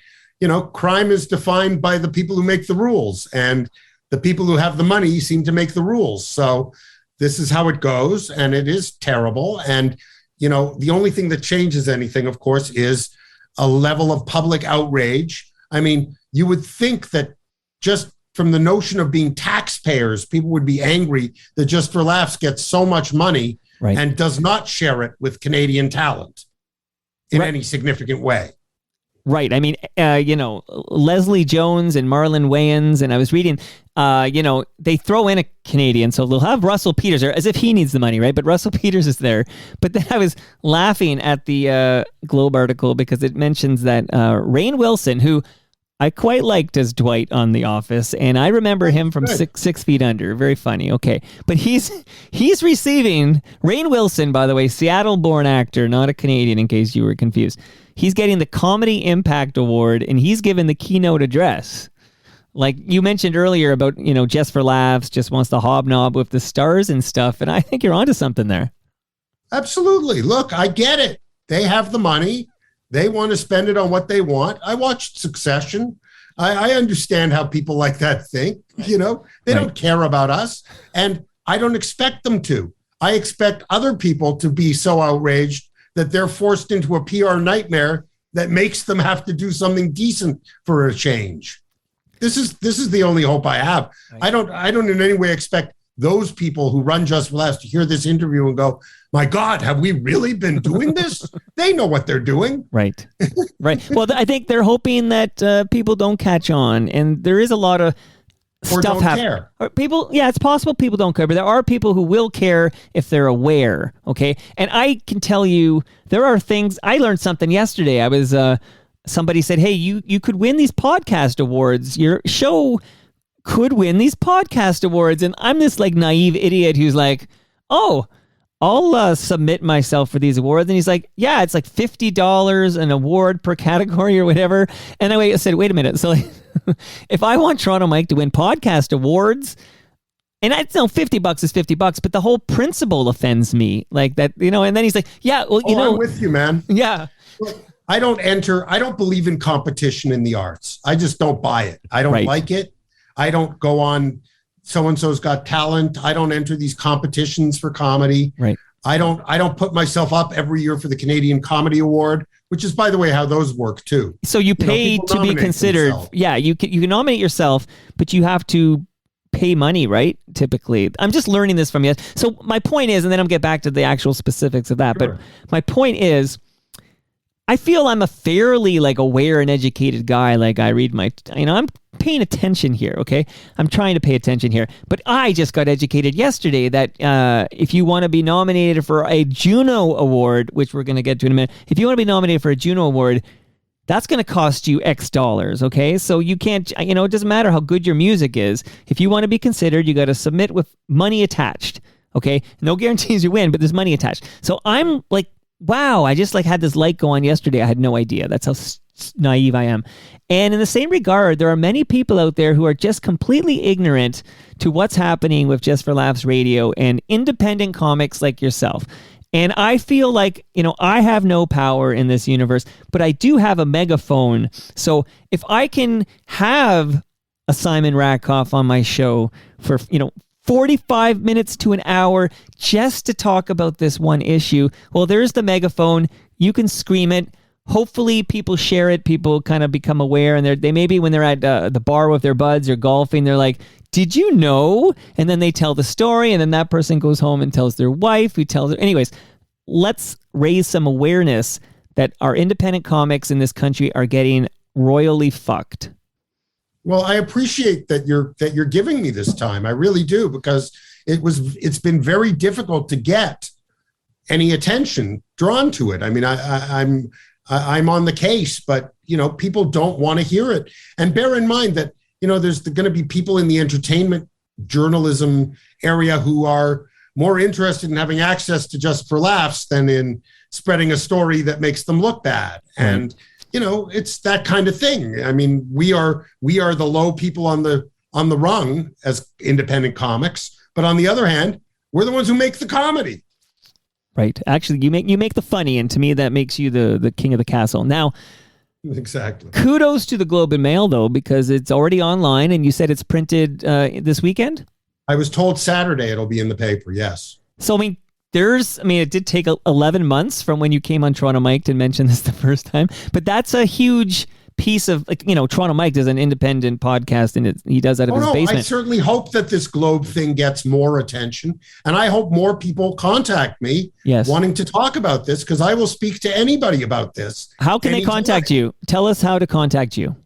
crime is defined by the people who make the rules, and the people who have the money seem to make the rules. So this is how it goes, and it is terrible. And, the only thing that changes anything, of course, is a level of public outrage. I mean, you would think that just from the notion of being taxpayers, people would be angry that Just for Laughs gets so much money and does not share it with Canadian talent in any significant way. Right. I mean, Leslie Jones and Marlon Wayans, and I was reading, they throw in a Canadian, so they'll have Russell Peters there as if he needs the money, right? But Russell Peters is there. But then I was laughing at the Globe article because it mentions that Rainn Wilson, who I quite liked as Dwight on The Office, and I remember him from Six Feet Under. Very funny. Okay. But he's receiving, Rainn Wilson, by the way, Seattle-born actor, not a Canadian, in case you were confused. He's getting the Comedy Impact Award, and he's given the keynote address. Like you mentioned earlier about, Just for Laughs, just wants to hobnob with the stars and stuff, and I think you're onto something there. Absolutely. Look, I get it. They have the money. They want to spend it on what they want. I watched Succession. I understand how people like that think. They don't care about us, and I don't expect them to. I expect other people to be so outraged that they're forced into a PR nightmare that makes them have to do something decent for a change. This is the only hope I have. I don't in any way expect those people who run Just for Laughs to hear this interview and go, my God, have we really been doing this? They know what they're doing. Right. Well, I think they're hoping that people don't catch on, and there is a lot of stuff happening. People, it's possible people don't care, but there are people who will care if they're aware. Okay, and I can tell you there are things. I learned something yesterday. I was somebody said, "Hey, you could win these podcast awards. Your show could win these podcast awards," and I'm this naive idiot who's like, "Oh, I'll submit myself for these awards." And he's like, "Yeah, it's $50 an award per category or whatever." And I said, "Wait a minute. So if I want Toronto Mike to win podcast awards, and I know $50 is $50, but the whole principle offends me like that, And then he's like, "Yeah, well, I'm with you, man. Yeah." I don't believe in competition in the arts. I just don't buy it. I don't like it. I don't go on so-and-so's got talent. I don't enter these competitions for comedy. Right. I don't put myself up every year for the Canadian Comedy Award, which is, by the way, how those work too. So you pay to be considered. Themselves. Yeah, you can nominate yourself, but you have to pay money, right? Typically. I'm just learning this from you. So my point is, and then I'll get back to the actual specifics of that, but my point is, I feel I'm a fairly aware and educated guy. I read I'm paying attention here. Okay. I'm trying to pay attention here, but I just got educated yesterday that, if you want to be nominated for a Juno Award, which we're going to get to in a minute, if you want to be nominated for a Juno Award, that's going to cost you X dollars. Okay. So you can't, it doesn't matter how good your music is. If you want to be considered, you got to submit with money attached. Okay. No guarantees you win, but there's money attached. So I'm wow, I just had this light go on yesterday. I had no idea. That's how naive I am. And in the same regard, there are many people out there who are just completely ignorant to what's happening with Just for Laughs Radio and independent comics like yourself. And I feel I have no power in this universe, but I do have a megaphone. So if I can have a Simon Rakoff on my show for, 45 minutes to an hour just to talk about this one issue. Well, there's the megaphone. You can scream it. Hopefully people share it. People kind of become aware, and they maybe when they're at the bar with their buds or golfing, they're like, "Did you know?" And then they tell the story, and then that person goes home and tells their wife, who tells her. Anyways, let's raise some awareness that our independent comics in this country are getting royally fucked. Well, I appreciate that you're giving me this time. I really do, because it's been very difficult to get any attention drawn to it. I mean, I'm on the case, but people don't want to hear it. And bear in mind that there's going to be people in the entertainment journalism area who are more interested in having access to Just for Laughs than in spreading a story that makes them look bad. And, it's that kind of thing. I mean, we are the low people on the rung as independent comics. But on the other hand, we're the ones who make the comedy. Right. Actually, you make the funny, and to me, that makes you the king of the castle. Now, exactly. Kudos to the Globe and Mail, though, because it's already online, and you said it's printed this weekend? I was told Saturday it'll be in the paper, yes. So, it did take 11 months from when you came on Toronto Mike to mention this the first time, but that's a huge piece of, Toronto Mike is an independent podcast, and he does that in his basement. I certainly hope that this Globe thing gets more attention, and I hope more people contact me wanting to talk about this, because I will speak to anybody about this. How can they contact you? Tell us how to contact you.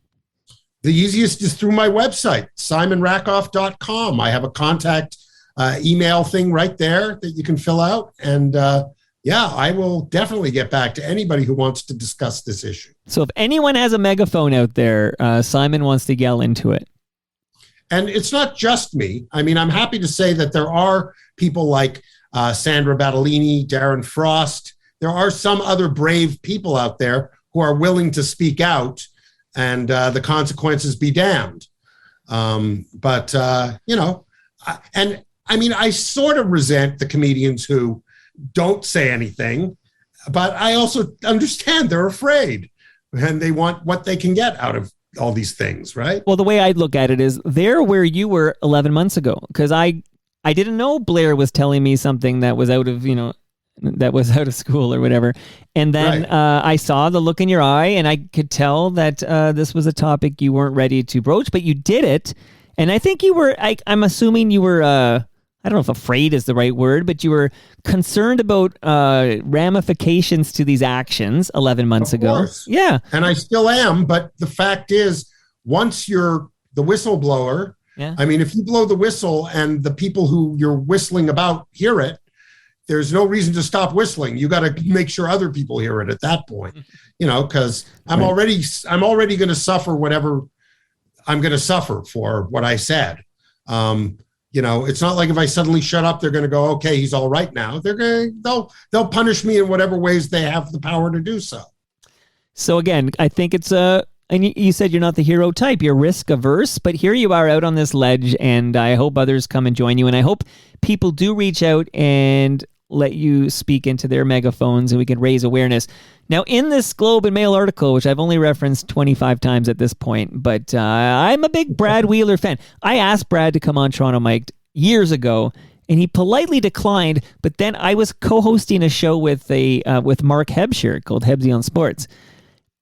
The easiest is through my website, simonrakoff.com. I have a contact email thing right there that you can fill out, and I will definitely get back to anybody who wants to discuss this issue. So if anyone has a megaphone out there, Simon wants to yell into it. And it's not just me. I mean, I'm happy to say that there are people like Sandra Battellini, Darren Frost. There are some other brave people out there who are willing to speak out, and the consequences be damned. I sort of resent the comedians who don't say anything, but I also understand they're afraid and they want what they can get out of all these things, right? Well, the way I look at it is they're where you were 11 months ago, because I didn't know Blair was telling me something that was out of, that was out of school or whatever. And then I saw the look in your eye, and I could tell that this was a topic you weren't ready to broach, but you did it. And I think you were, I'm assuming you were, I don't know if afraid is the right word, but you were concerned about ramifications to these actions 11 months ago. Course. Yeah. And I still am. But the fact is, once you're the whistleblower, if you blow the whistle and the people who you're whistling about hear it, there's no reason to stop whistling. You got to make sure other people hear it at that point, because I'm already going to suffer whatever I'm going to suffer for what I said. It's not like if I suddenly shut up, they're going to go, okay, he's all right now. They'll punish me in whatever ways they have the power to do so. So again, I think it's and you said you're not the hero type, you're risk averse, but here you are out on this ledge, and I hope others come and join you. And I hope people do reach out and let you speak into their megaphones, and we can raise awareness. Now, in this Globe and Mail article, which I've only referenced 25 times at this point, but I'm a big Brad Wheeler fan. I asked Brad to come on Toronto Mike years ago, and he politely declined. But then I was co-hosting a show with Mark Hebsher called Hebsy on Sports,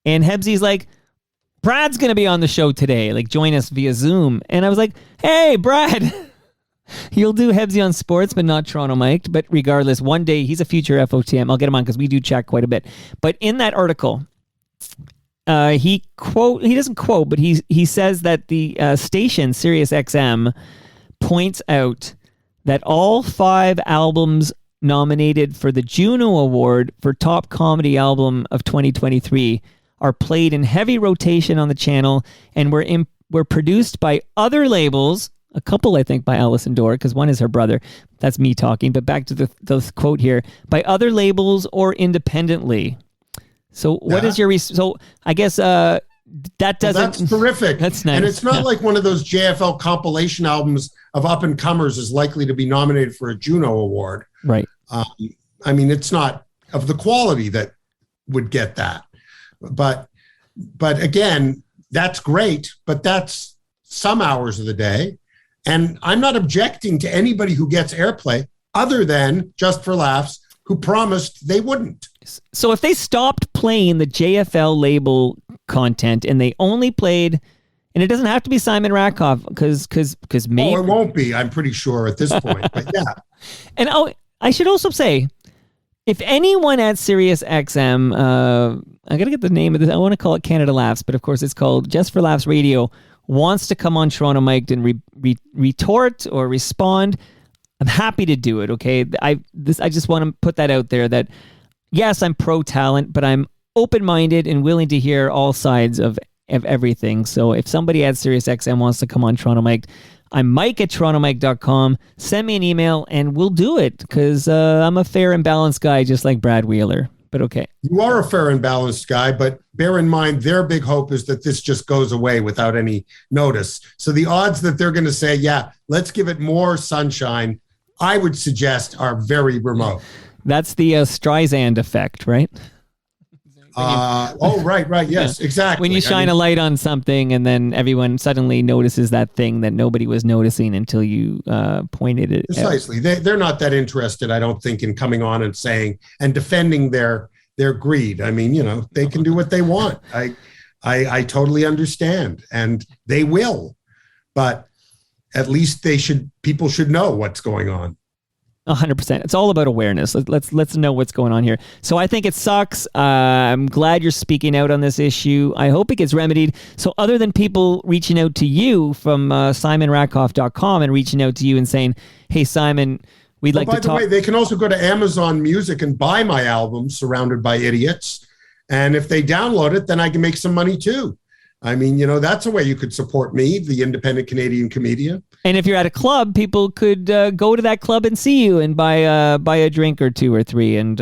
and Hebsy's like, Brad's going to be on the show today. Like, join us via Zoom. And I was like, hey, Brad. He'll do Hebsy on Sports, but not Toronto Mike. But regardless, one day he's a future FOTM. I'll get him on because we do chat quite a bit. But in that article, he doesn't quote, but he says that the station Sirius XM points out that all 5 albums nominated for the Juno Award for Top Comedy Album of 2023 are played in heavy rotation on the channel and were produced by other labels. A couple, I think, by Alison Dorr, because one is her brother. That's me talking. But back to the quote here. By other labels or independently. So what is your... So I guess that doesn't... Well, that's terrific. That's nice. And it's not like one of those JFL compilation albums of up-and-comers is likely to be nominated for a Juno Award. Right. It's not of the quality that would get that. But again, that's great, but that's some hours of the day. And I'm not objecting to anybody who gets airplay other than Just for Laughs, who promised they wouldn't. So if they stopped playing the JFL label content and they only played, and it doesn't have to be Simon Rakoff, because maybe... Oh, it won't be, I'm pretty sure at this point, but yeah. And I should also say, if anyone at Sirius XM, I got to get the name of this, I want to call it Canada Laughs, but of course it's called Just for Laughs Radio, wants to come on Toronto Mike and retort or respond, I'm happy to do it, okay? I just want to put that out there that, yes, I'm pro-talent, but I'm open-minded and willing to hear all sides of everything. So if somebody at SiriusXM wants to come on Toronto Mike, I'm Mike at torontomike.com. Send me an email and we'll do it because I'm a fair and balanced guy just like Brad Wheeler. But okay. You are a fair and balanced guy, but bear in mind their big hope is that this just goes away without any notice. So the odds that they're going to say, yeah, let's give it more sunshine, I would suggest are very remote. That's the Streisand effect, right? Right. Yes, exactly. When you shine a light on something and then everyone suddenly notices that thing that nobody was noticing until you pointed it precisely. They're not that interested, I don't think, in coming on and saying and defending their greed. I mean, they can do what they want. I totally understand, and they will. But at least people should know what's going on. 100%. It's all about awareness. Let's know what's going on here. So I think it sucks. I'm glad you're speaking out on this issue. I hope it gets remedied. So other than people reaching out to you from simonrakoff.com and reaching out to you and saying, hey, Simon, we'd like to talk. By the way, they can also go to Amazon Music and buy my album, Surrounded by Idiots. And if they download it, then I can make some money too. I mean, that's a way you could support me, the independent Canadian comedian. And if you're at a club, people could go to that club and see you and buy a drink or two or three and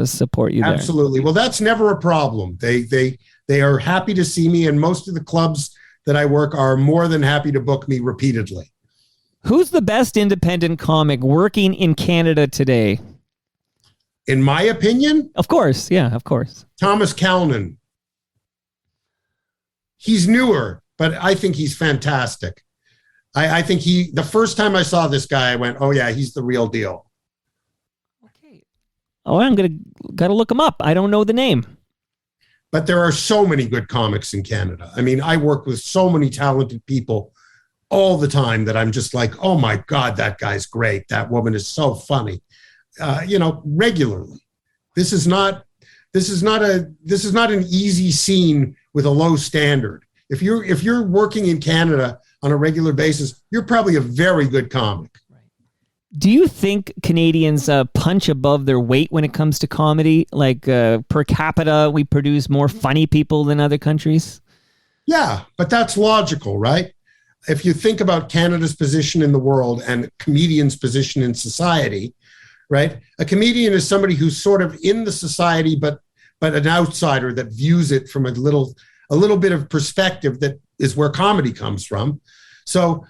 support you there. Absolutely. Well, that's never a problem. They are happy to see me, and most of the clubs that I work are more than happy to book me repeatedly. Who's the best independent comic working in Canada today? In my opinion? Of course. Yeah, of course. Thomas Calnan. He's newer, but I think he's fantastic. I think the first time I saw this guy, I went, oh yeah, he's the real deal. Okay. Oh, I'm gotta look him up. I don't know the name. But there are so many good comics in Canada. I mean, I work with so many talented people all the time that I'm just like, oh my God, that guy's great. That woman is so funny. Regularly. This is not an easy scene with a low standard. If you're working in Canada on a regular basis, you're probably a very good comic. Do you think Canadians punch above their weight when it comes to comedy? Like per capita, we produce more funny people than other countries? Yeah, but that's logical, right? If you think about Canada's position in the world and comedians' position in society, right? A comedian is somebody who's sort of in the society, but an outsider that views it from a little bit of perspective. That is where comedy comes from. So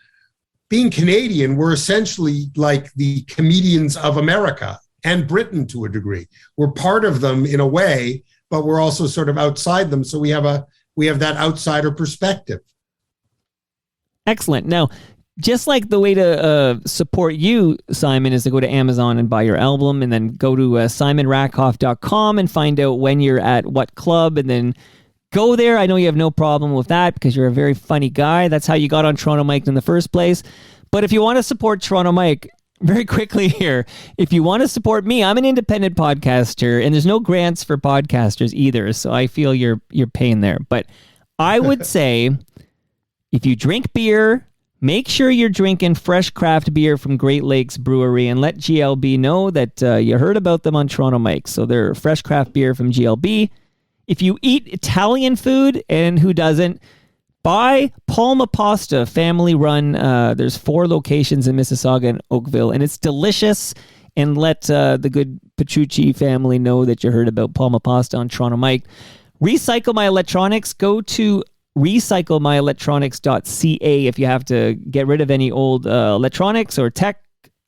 being Canadian, we're essentially like the comedians of America and Britain to a degree. We're part of them in a way, but we're also sort of outside them. So we have that outsider perspective. Excellent. Now, just like the way to support you, Simon, is to go to Amazon and buy your album, and then go to simonrakoff.com and find out when you're at what club, and then go there. I know you have no problem with that because you're a very funny guy. That's how you got on Toronto Mike in the first place. But if you want to support Toronto Mike, very quickly here, if you want to support me, I'm an independent podcaster, and there's no grants for podcasters either, so I feel you're paying there. But I would say if you drink beer, make sure you're drinking fresh craft beer from Great Lakes Brewery, and let GLB know that you heard about them on Toronto Mike. So they're fresh craft beer from GLB. If you eat Italian food, and who doesn't, buy Palma Pasta, family run. There's 4 locations in Mississauga and Oakville, and it's delicious. And let the good Petrucci family know that you heard about Palma Pasta on Toronto Mike. Recycle My Electronics. Go to recyclemyelectronics.ca if you have to get rid of any old electronics or tech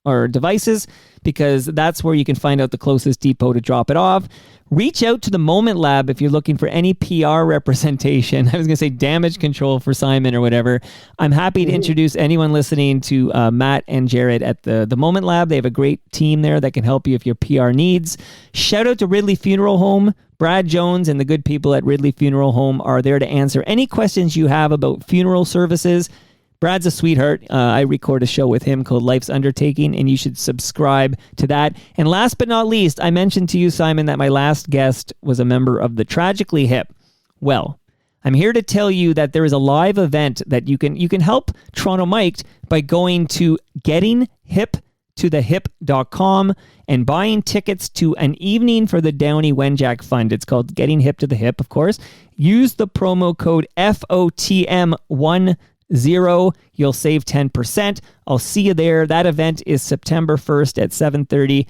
or devices, because that's where you can find out the closest depot to drop it off. Reach out to the Moment Lab if you're looking for any PR representation. I was going to say damage control for Simon or whatever. I'm happy to introduce anyone listening to Matt and Jared at the Moment Lab. They have a great team there that can help you if your PR needs. Shout out to Ridley Funeral Home. Brad Jones and the good people at Ridley Funeral Home are there to answer any questions you have about funeral services. Brad's a sweetheart. I record a show with him called Life's Undertaking, and you should subscribe to that. And last but not least, I mentioned to you, Simon, that my last guest was a member of the Tragically Hip. Well, I'm here to tell you that there is a live event that you can help Toronto Mike by going to gettinghiptothehip.com and buying tickets to an evening for the Downey Wenjack Fund. It's called Getting Hip to the Hip, of course. Use the promo code FOTM10 you'll save 10%. I'll see you there. That event is September 1st at 7:30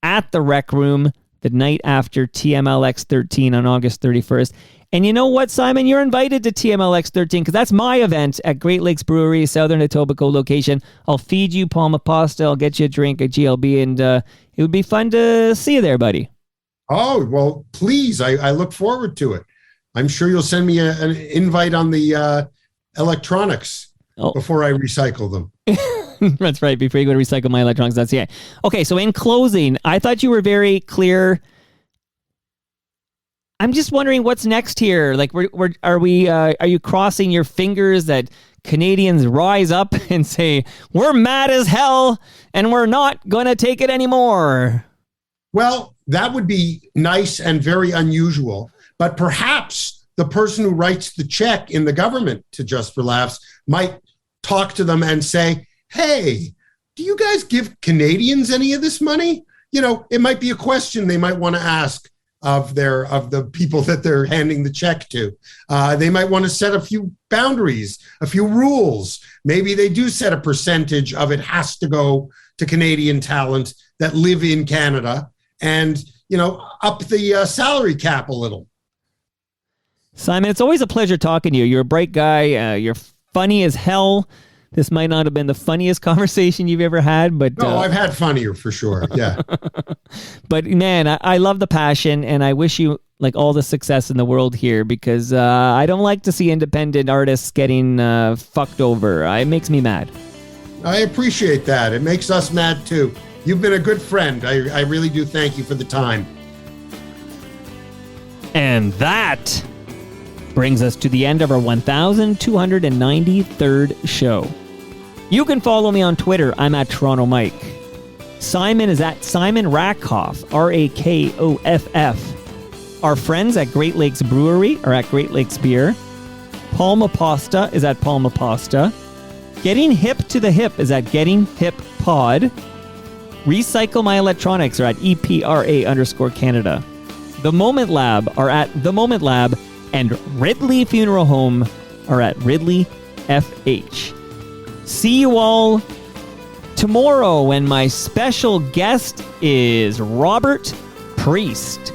at the Rec Room, the night after TMLX 13 on August 31st. And you know what, Simon? You're invited to TMLX 13 because that's my event at Great Lakes Brewery, Southern Etobicoke location. I'll feed you Palma pasta. I'll get you a drink at GLB, and it would be fun to see you there, buddy. Oh, well, please. I look forward to it. I'm sure you'll send me an invite on the electronics before I recycle them. That's right. Before you go to recyclemyelectronics.ca. Okay, so in closing, I thought you were very clear. I'm just wondering what's next here. Like, are you crossing your fingers that Canadians rise up and say, we're mad as hell and we're not going to take it anymore? Well, that would be nice and very unusual. But perhaps the person who writes the check in the government to Just for Laughs might talk to them and say, hey, do you guys give Canadians any of this money? You know, it might be a question they might want to ask of the people that they're handing the check to. They might want to set a few boundaries, a few rules. Maybe they do set a percentage of it has to go to Canadian talent that live in Canada and, you know, up the salary cap a little. Simon, it's always a pleasure talking to you. You're a bright guy. You're funny as hell. This might not have been the funniest conversation you've ever had, but... No, I've had funnier for sure, yeah. But man, I love the passion, and I wish you like all the success in the world here, because I don't like to see independent artists getting fucked over. It makes me mad. I appreciate that. It makes us mad too. You've been a good friend. I really do thank you for the time. And that brings us to the end of our 1293rd show. You can follow me on Twitter. I'm at Toronto Mike. Simon is at Simon Rakoff, Rakoff. Our friends at Great Lakes Brewery are at Great Lakes Beer. Palma Pasta is at Palma Pasta. Getting Hip to the Hip is at Getting Hip Pod. Recycle My Electronics are at EPRA_Canada. The Moment Lab are at The Moment Lab. And Ridley Funeral Home are at Ridley FH. See you all tomorrow when my special guest is Robert Priest.